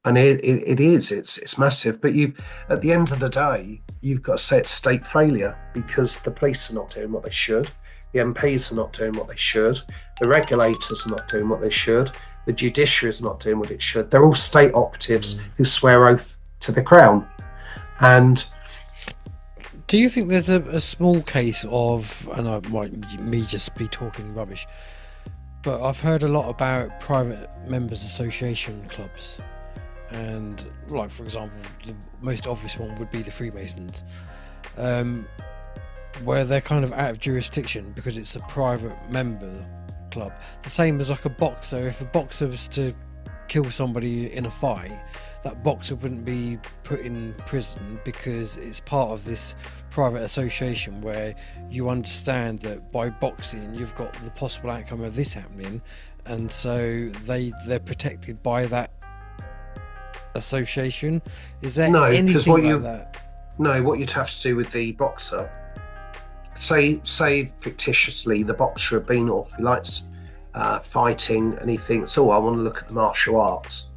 And it is, it's massive. But at the end of the day, you've got to say it's state failure, because the police are not doing what they should, the MPs are not doing what they should, the regulators are not doing what they should, the judiciary is not doing what it should. They're all state operatives who swear oath to the crown. And do you think there's a small case of, and I might me just be talking rubbish, but I've heard a lot about private members association clubs, and like, for example, the most obvious one would be the Freemasons, where they're kind of out of jurisdiction because it's a private member club. The same as like a boxer. If a boxer was to kill somebody in a fight, that boxer wouldn't be put in prison because it's part of this private association where you understand that by boxing you've got the possible outcome of this happening, and so they're protected by that association. Is there anything like that? No, what you'd have to do with the boxer, say fictitiously the boxer had been off, he likes fighting, and he thinks, I want to look at the martial arts,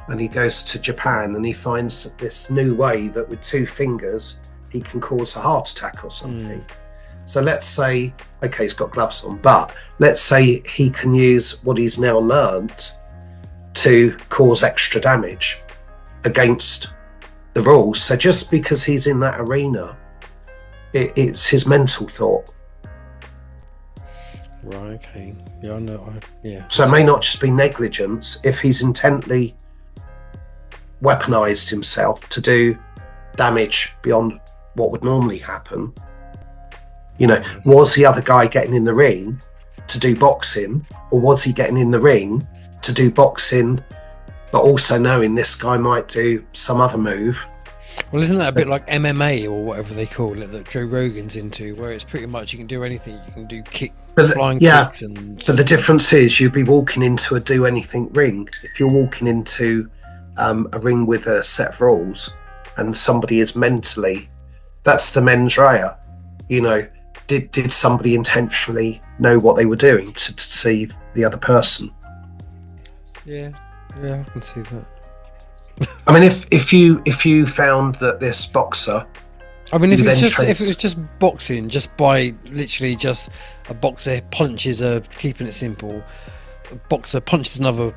and he goes to Japan and he finds this new way that with 2 fingers he can cause a heart attack or something. So let's say, okay, he's got gloves on, but let's say he can use what he's now learnt to cause extra damage against the rules. So just because he's in that arena, it's his mental thought. Right, okay. Yeah, I know. Yeah. So it may not just be negligence if he's intently weaponized himself to do damage beyond what would normally happen. Was the other guy getting in the ring to do boxing, or was he getting in the ring to do boxing, but also knowing this guy might do some other move? Well, isn't that a bit like MMA or whatever they call it that Joe Rogan's into, where it's pretty much you can do anything, you can do flying kicks and... But the difference is you'd be walking into a do anything ring. If you're walking into a ring with a set of rules and somebody is mentally, that's the mens rea. Did somebody intentionally know what they were doing to deceive the other person? Yeah, I can see that. I mean, if you found that this boxer, I mean, if it was just boxing, just by literally just a boxer punches keeping it simple, a boxer punches another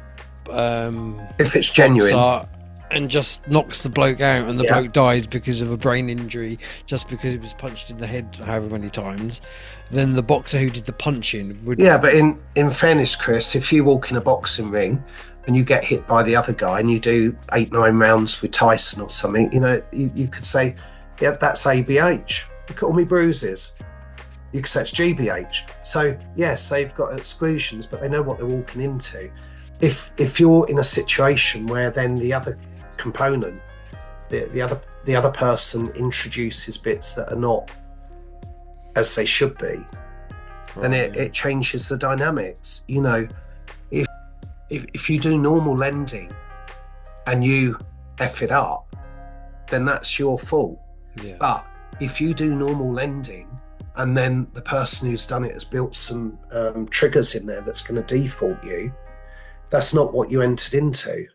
if it's genuine and just knocks the bloke out, and the bloke dies because of a brain injury just because he was punched in the head however many times, then the boxer who did the punching would... Yeah, but in fairness, Chris, if you walk in a boxing ring and you get hit by the other guy and you do 8-9 rounds with Tyson or something, you could say, yeah, that's ABH. Look at all my bruises. You could say it's GBH. So yes, they've got exclusions, but they know what they're walking into. If you're in a situation where then the other component, the other person introduces bits that are not as they should be, then it changes the dynamics. If you do normal lending and you F it up, then that's your fault. Yeah. But if you do normal lending and then the person who's done it has built some triggers in there that's going to default you, that's not what you entered into.